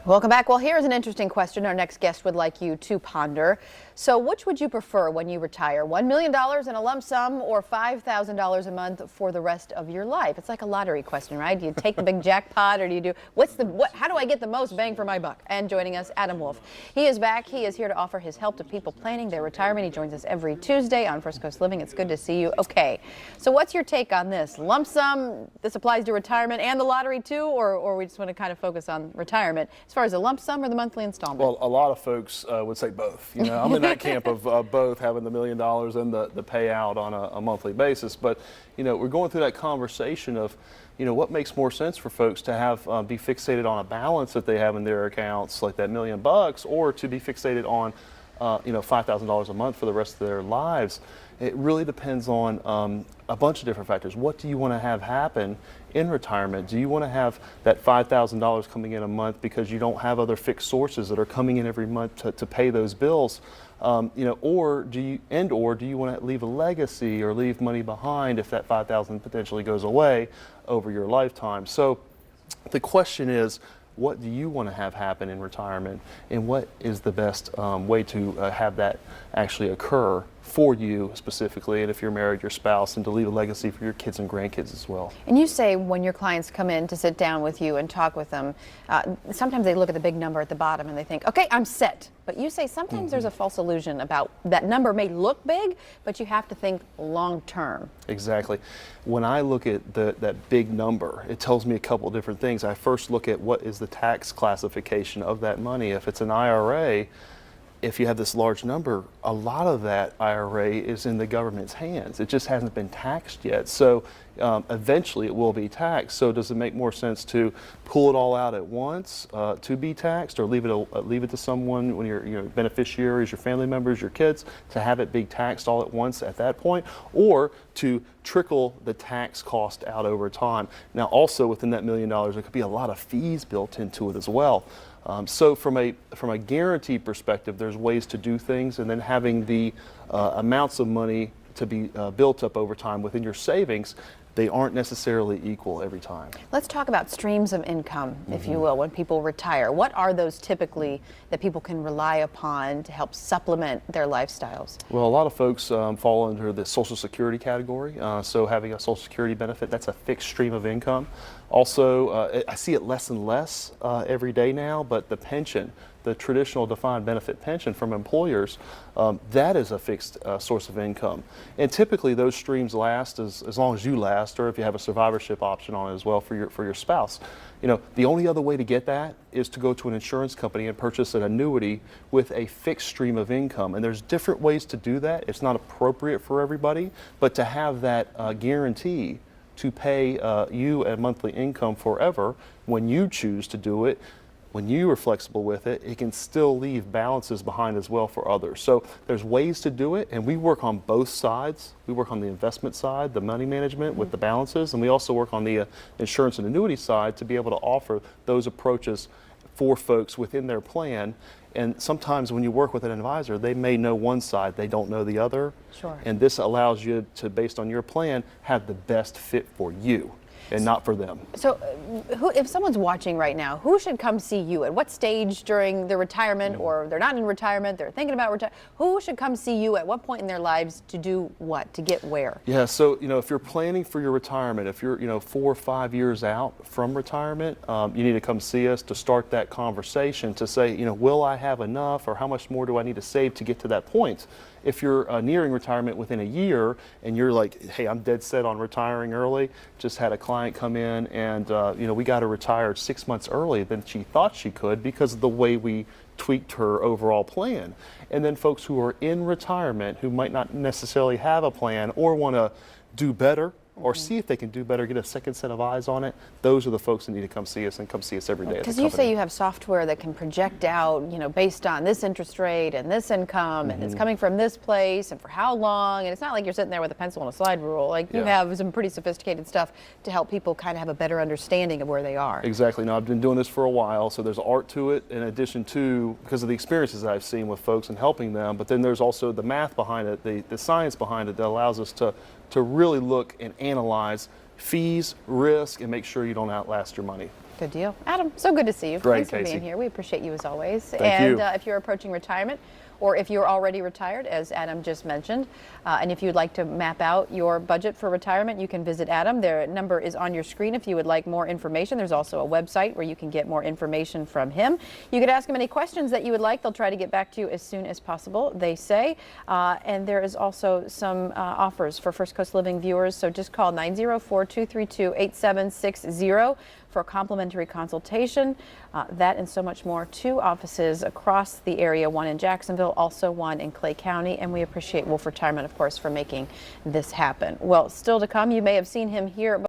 Welcome back. Well, here's an interesting question our next guest would like you to ponder. So which would you prefer when you retire? $1 million in a lump sum or $5,000 a month for the rest of your life? It's like a lottery question, right? Do you take the big jackpot or do you do how do I get the most bang for my buck? And joining us, Adam Wolf. He is back. He is here to offer his help to people planning their retirement. He joins us every Tuesday on First Coast Living. It's good to see you. Okay, so what's your take on this? Lump sum, this applies to retirement and the lottery too, or we just want to kind of focus on retirement? As far as the lump sum or the monthly installment? Well, a lot of folks would say both. You know, I'm in that camp of both, having the $1 million and the payout on a monthly basis. But, you know, we're going through that conversation of, you know, what makes more sense for folks to have be fixated on a balance that they have in their accounts, like that $1 million, or to be fixated on, you know, $5,000 a month for the rest of their lives. It really depends on a bunch of different factors. What do you want to have happen in retirement? Do you want to have that $5,000 coming in a month because you don't have other fixed sources that are coming in every month to pay those bills? You know, or do you want to leave a legacy or leave money behind if that $5,000 potentially goes away over your lifetime? So the question is, what do you want to have happen in retirement, and what is the best way to have that actually occur for you specifically, and if you're married, your spouse, and to leave a legacy for your kids and grandkids as well. And you say when your clients come in to sit down with you and talk with them, sometimes they look at the big number at the bottom and they think, okay, I'm set. But you say sometimes there's a false illusion about that number may look big, but you have to think long term. Exactly. When I look at that big number, it tells me a couple of different things. I first look at what is the tax classification of that money. If it's an IRA, if you have this large number, a lot of that IRA is in the government's hands. It just hasn't been taxed yet. So eventually it will be taxed. So does it make more sense to pull it all out at once to be taxed, or leave it to someone, when your beneficiaries, your family members, your kids, to have it be taxed all at once at that point, or to trickle the tax cost out over time? Now, also within that $1 million, there could be a lot of fees built into it as well. So from a guarantee perspective, there's ways to do things, and then having the amounts of money to be built up over time within your savings, they aren't necessarily equal every time. Let's talk about streams of income, if you will, when people retire. What are those typically that people can rely upon to help supplement their lifestyles? Well, a lot of folks fall under the Social Security category. So having a Social Security benefit, that's a fixed stream of income. Also, I see it less and less every day now, but the pension, the traditional defined benefit pension from employers, that is a fixed source of income. And typically those streams last as long as you last, or if you have a survivorship option on it as well for your spouse. You know, the only other way to get that is to go to an insurance company and purchase an annuity with a fixed stream of income. And there's different ways to do that. It's not appropriate for everybody, but to have that guarantee to pay you a monthly income forever when you choose to do it, when you are flexible with it, it can still leave balances behind as well for others. So there's ways to do it, and we work on both sides. We work on the investment side, the money management with the balances, and we also work on the insurance and annuity side to be able to offer those approaches for folks within their plan. And sometimes when you work with an advisor, they may know one side, they don't know the other. Sure. And this allows you to, based on your plan, have the best fit for you and not for them. So if someone's watching right now, who should come see you? At what stage during their retirement, or they're not in retirement, they're thinking about retirement, who should come see you at what point in their lives to do what, to get where? Yeah, so, you know, if you're planning for your retirement, if you're, 4 or 5 years out from retirement, you need to come see us to start that conversation to say, will I have enough, or how much more do I need to save to get to that point? If you're nearing retirement within a year and you're like, hey, I'm dead set on retiring early, just had a client come in and, we got her retired 6 months early than she thought she could because of the way we tweaked her overall plan. And then folks who are in retirement who might not necessarily have a plan or want to do better, or see if they can do better, get a second set of eyes on it, those are the folks that need to come see us, and come see us every day. Because you say you have software that can project out, based on this interest rate and this income, and it's coming from this place, and for how long, and it's not like you're sitting there with a pencil and a slide rule. Like, you have some pretty sophisticated stuff to help people kind of have a better understanding of where they are. Exactly. Now, I've been doing this for a while, so there's art to it, in addition to, because of the experiences that I've seen with folks and helping them, but then there's also the math behind it, the science behind it that allows us to really look and analyze fees, risk, and make sure you don't outlast your money. Good deal. Adam, so good to see you. Great, Thanks for Casey. being here. We appreciate you as always. Thank you. If you're approaching retirement, or if you're already retired, as Adam just mentioned, and if you'd like to map out your budget for retirement, you can visit Adam. Their number is on your screen if you would like more information. There's also a website where you can get more information from him. You could ask him any questions that you would like. They'll try to get back to you as soon as possible, they say. And there is also some offers for First Coast Living viewers. So just call 904-232-8760 for a complimentary consultation. That and so much more. 2 offices across the area, one in Jacksonville, also one in Clay County. And we appreciate Wolf Retirement, of course, for making this happen. Well, still to come, you may have seen him here